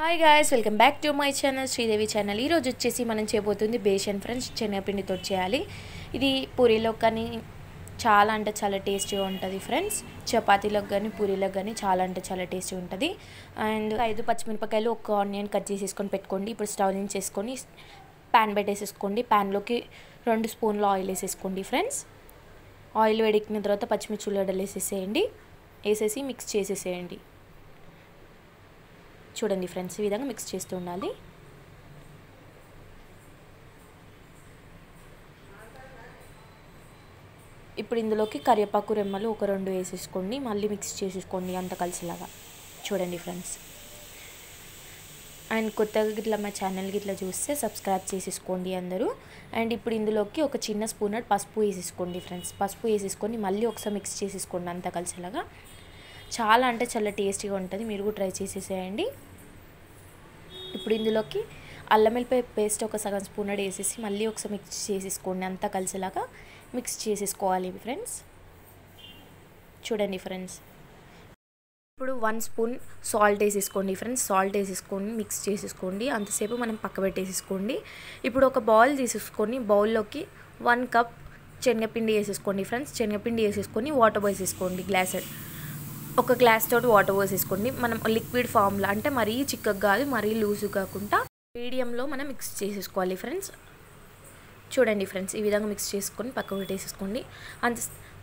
Hi guys, welcome back to my channel Sridevi channel. ఈరోజు వచ్చేసి మనం చేయబోతుంది బేషన్ ఫ్రెండ్స్. శనగపిండితో చేయాలి. ఇది పూరీలో కానీ చాలా అంటే చాలా టేస్టీగా ఉంటుంది ఫ్రెండ్స్. చపాతీలోకి కానీ పూరీలోకి కానీ చాలా అంటే చాలా టేస్టీ ఉంటుంది. అండ్ 5 పచ్చిమిరపకాయలు, 1 ఆనియన్ కట్ చేసేసుకొని పెట్టుకోండి. ఇప్పుడు స్టవ్ నుంచి చేసుకొని ప్యాన్ పెట్టేసేసుకోండి. ప్యాన్లోకి 2 స్పూన్ల ఆయిల్ వేసేసుకోండి ఫ్రెండ్స్. ఆయిల్ వేడెక్కిన తర్వాత పచ్చిమిర్చి ఉల్లిగడ్డలు వేసేసేయండి. వేసేసి మిక్స్ చేసేసేయండి. చూడండి ఫ్రెండ్స్, ఈ విధంగా మిక్స్ చేస్తూ ఉండాలి. ఇప్పుడు ఇందులోకి కరివేపాకు రెమ్మలు ఒక 2 వేసేసుకోండి. మళ్ళీ మిక్స్ చేసేసుకోండి అంత కలిసిలాగా. చూడండి ఫ్రెండ్స్. అండ్ కొత్తగా గిట్లా మా ఛానల్కి ఇట్లా చూస్తే సబ్స్క్రైబ్ చేసేసుకోండి అందరూ. అండ్ ఇప్పుడు ఇందులోకి ఒక చిన్న స్పూన్ పసుపు వేసేసుకోండి ఫ్రెండ్స్. పసుపు వేసేసుకొని మళ్ళీ ఒకసారి మిక్స్ చేసేసుకోండి అంత కలిసిలాగా. చాలా అంటే చాలా టేస్టీగా ఉంటుంది. మీరు కూడా ట్రై చేసేసేయండి. ఇప్పుడు ఇందులోకి అల్లం వెల్లిపాయ పేస్ట్ ఒక సగం స్పూన్ వేసేసి మళ్ళీ ఒకసారి మిక్స్ చేసేసుకోండి అంతా కలిసేలాగా మిక్స్ చేసేసుకోవాలి ఫ్రెండ్స్. చూడండి ఫ్రెండ్స్. ఇప్పుడు 1 స్పూన్ సాల్ట్ వేసేసుకోండి ఫ్రెండ్స్. సాల్ట్ వేసేసుకొని మిక్స్ చేసేసుకోండి. అంతసేపు మనం పక్క పెట్టేసేసుకోండి. ఇప్పుడు ఒక బౌల్ తీసేసుకొని బౌల్లోకి 1 కప్ శనగపిండి వేసేసుకోండి ఫ్రెండ్స్. శనగపిండి వేసేసుకొని వాటర్ వేసేసుకోండి. ఒక గ్లాస్ తోటి వాటర్ పోసేసుకోండి. మనం లిక్విడ్ ఫామ్లో అంటే మరీ చిక్కగా కాదు, మరీ లూజు కాకుండా మీడియంలో మనం మిక్స్ చేసేసుకోవాలి ఫ్రెండ్స్. చూడండి ఫ్రెండ్స్, ఈ విధంగా మిక్స్ చేసుకొని పక్క పెట్టేసేసుకోండి.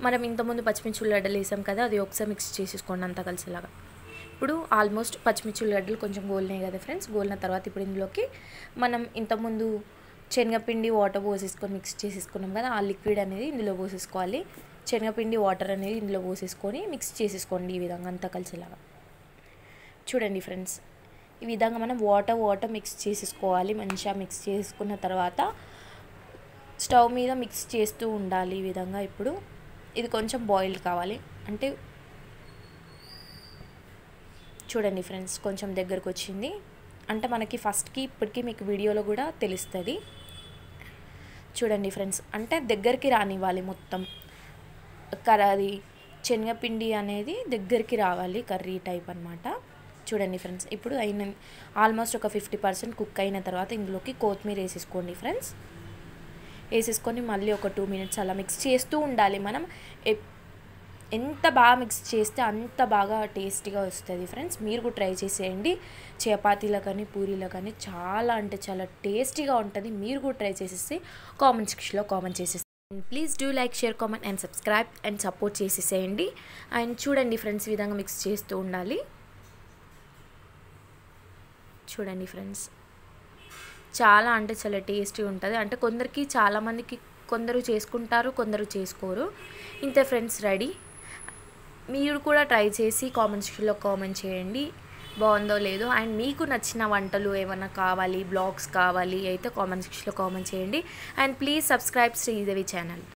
మనం ఇంతకుముందు పచ్చిమిర్చి ఉల్లిగడ్డలు వేసాం కదా, అది ఒకసారి మిక్స్ చేసేసుకోండి అంతా కలిసేలాగా. ఇప్పుడు ఆల్మోస్ట్ పచ్చిమిర్చి ఉల్లిగడ్డలు కొంచెం గోలినాయి కదా ఫ్రెండ్స్. గోలిన తర్వాత ఇప్పుడు ఇందులోకి మనం ఇంతకుముందు శనగపిండి వాటర్ పోసేసుకొని మిక్స్ చేసేసుకున్నాం కదా, ఆ లిక్విడ్ అనేది ఇందులో పోసేసుకోవాలి. శనగపిండి వాటర్ అనేది ఇందులో పోసేసుకొని మిక్స్ చేసేసుకోండి ఈ విధంగా అంతా కలిసేలాగా. చూడండి ఫ్రెండ్స్, ఈ విధంగా మనం వాటర్ మిక్స్ చేసేసుకోవాలి. మంచిగా మిక్స్ చేసుకున్న తర్వాత స్టవ్ మీద మిక్స్ చేస్తూ ఉండాలి ఈ విధంగా. ఇప్పుడు ఇది కొంచెం బాయిల్ కావాలి. అంటే చూడండి ఫ్రెండ్స్, కొంచెం దగ్గరకు వచ్చింది. అంటే మనకి ఫస్ట్కి ఇప్పటికీ మీకు వీడియోలో కూడా తెలుస్తుంది. చూడండి ఫ్రెండ్స్, అంటే దగ్గరికి రానివ్వాలి మొత్తం. అది శనగపిండి అనేది దగ్గరికి రావాలి, కర్రీ టైప్ అనమాట. చూడండి ఫ్రెండ్స్, ఇప్పుడు ఆల్మోస్ట్ ఒక 50% కుక్ అయిన తర్వాత ఇందులోకి కొత్తిమీర వేసేసుకోండి ఫ్రెండ్స్. వేసేసుకొని మళ్ళీ ఒక 2 మినిట్స్ అలా మిక్స్ చేస్తూ ఉండాలి. మనం ఎంత బాగా మిక్స్ చేస్తే అంత బాగా టేస్టీగా వస్తుంది ఫ్రెండ్స్. మీరు కూడా ట్రై చేసేయండి. చపాతీలో కానీ పూరీలో కానీ చాలా అంటే చాలా టేస్టీగా ఉంటుంది. మీరు కూడా ట్రై చేసేసి కామెంట్ సెక్షన్లో కామెంట్ చేసేసి please do like, share, comment and subscribe and support చేసేసేయండి. అండ్ చూడండి ఫ్రెండ్స్, ఈ విధంగా మిక్స్ చేస్తూ ఉండాలి. చూడండి ఫ్రెండ్స్, చాలా అంటే చాలా టేస్టీ ఉంటుంది. అంటే కొందరికి చాలామందికి కొందరు చేసుకుంటారు, కొందరు చేసుకోరు. ఇంతే ఫ్రెండ్స్, రెడీ. మీరు కూడా ట్రై చేసి కామెంట్ సెక్షన్లో కామెంట్ చేయండి బాగుందో లేదో. అండ్ మీకు నచ్చిన వంటలు ఏమైనా కావాలి, బ్లాగ్స్ కావాలి అయితే కామెంట్ సెక్షన్లో కామెంట్ చేయండి. And please subscribe Sridevi channel.